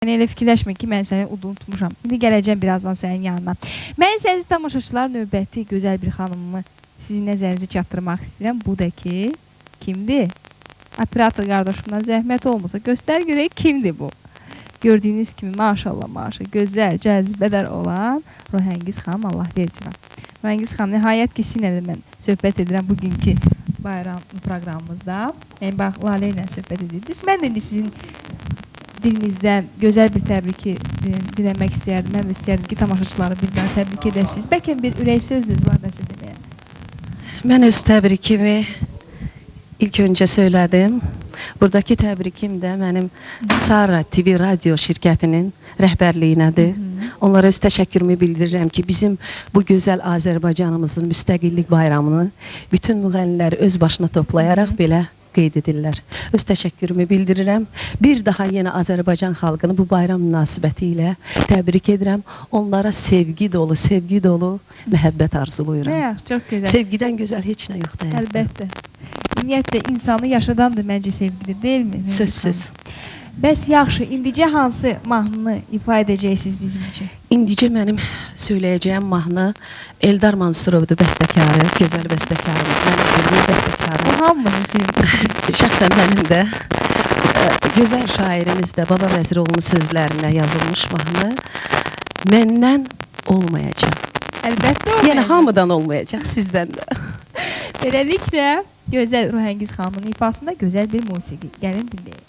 Yəni elə fikirləşmə ki, mən səni unutmuşam. İndi gələcəm birazdan sənin yanına. Mən siz tamaşaçılar növbəti gözəl bir xanımımı sizin nəzərinizə çatdırmaq istəyirəm. Bu da ki, kimdir? Operator qardaşımdan zəhmət olmasa göstər görək kimdir bu? Gördüyünüz kimi maşallah maşallah gözəl, cəzbədar olan Ruhəngiz xanım, Allah versin. Ruhəngiz xanım, nəhayət ki, sizinlə mən söhbət edirəm bugünkü bayram proqramımızda. Yəni, bax, Lalə ilə söhbət edirdiniz. Mən də indi sizin dilinizdən gözəl bir təbriki diləmək istəyərdim. Mən də istəyərdim ki, tamaşaçıları birdən təbrik edəsiniz. Bəlkə bir ürək sözünüz var nəsə deməyə. Mən öz təbrikimi ilk öncə söylədim. Buradakı təbrikim də mənim Sara TV radio şirkətinin rəhbərliyinədir. Onlara öz təşəkkürümü bildirirəm ki, bizim bu gözəl Azərbaycanımızın müstəqillik bayramını bütün müğənniləri öz başına toplayaraq belə qeyd edirlər. Öz təşəkkürümü bildirirəm. Bir daha yenə Azərbaycan xalqını bu bayram münasibəti ilə təbrik edirəm. Onlara sevgi dolu məhəbbət arzuluyuram. Çox gözəl. Sevgidən gözəl heç nə yoxdur. Əlbəttə. Ümumiyyətlə, insanı yaşadandır məncə sevgili, deyilmi? Sözsüz. Bəs yaxşı, indicə hansı mahnını ifa edəcəksiniz bizim üçün? İndicə mənim söyləyəcəyim mahnı Eldar Mansurovdur, bəstəkarı, gözəl bəstəkarımız, mənim sevgili bəstəkarım. Hamının sevgisi. Şəxsən mənim də gözəl şairimiz də Baba Vəziroğlu'nun sözlərinə yazılmış mahnı Məndən olmayacaq. Əlbəttə olmayacaq. Yəni hamıdan olmayacaq, sizdən də. Beləliklə, gözəl Ruhəngiz xanımın ifasında gözəl bir musiqi. Gəlin dinləyək.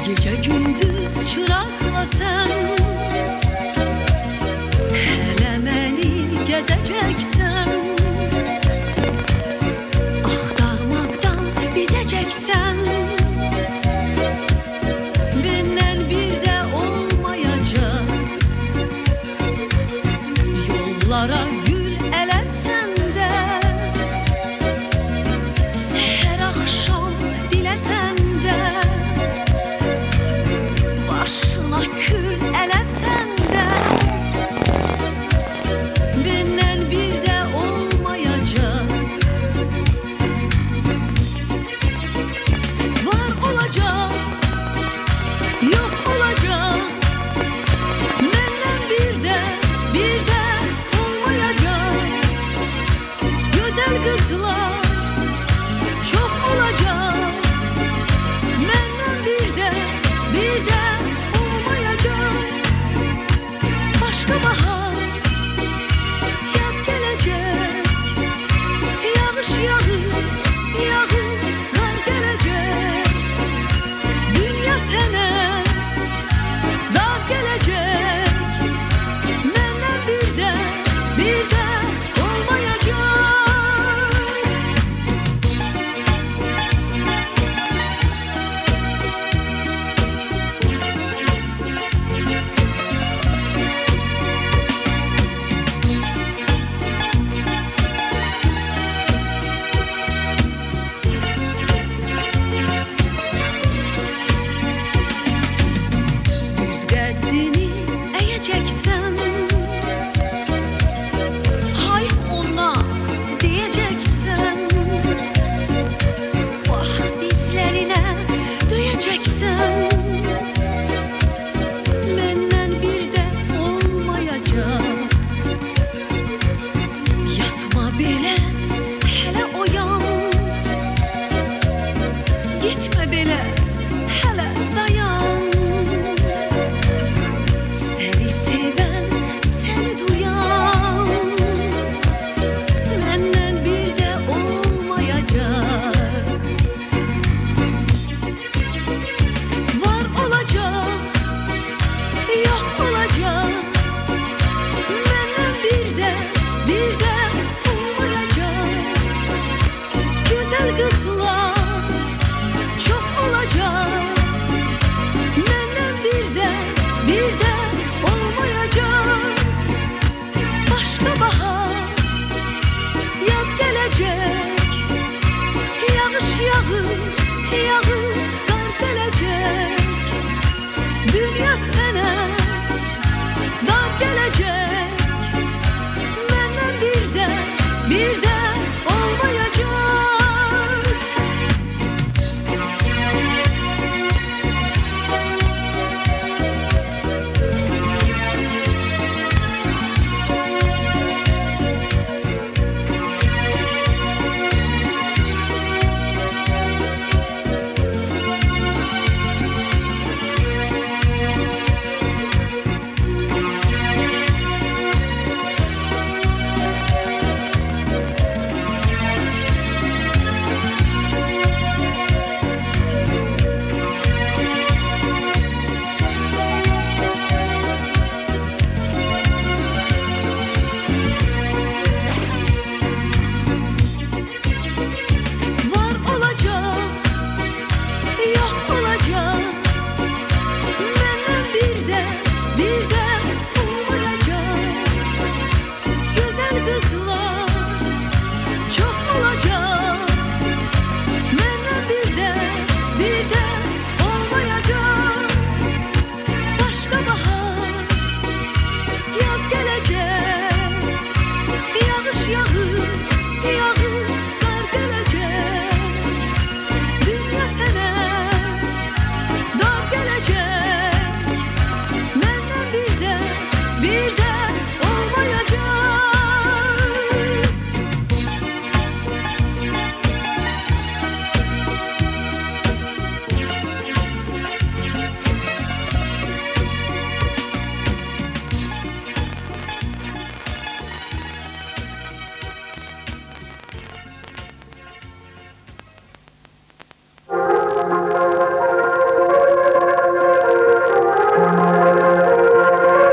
Gece gündüz çırakla sen hele beni gezeceksen aktarmaktan biteceksen benden bir de olmayacak yollara gül elesen de seher akşam dilesen de başına kül elesen de benden bir de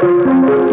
Müzik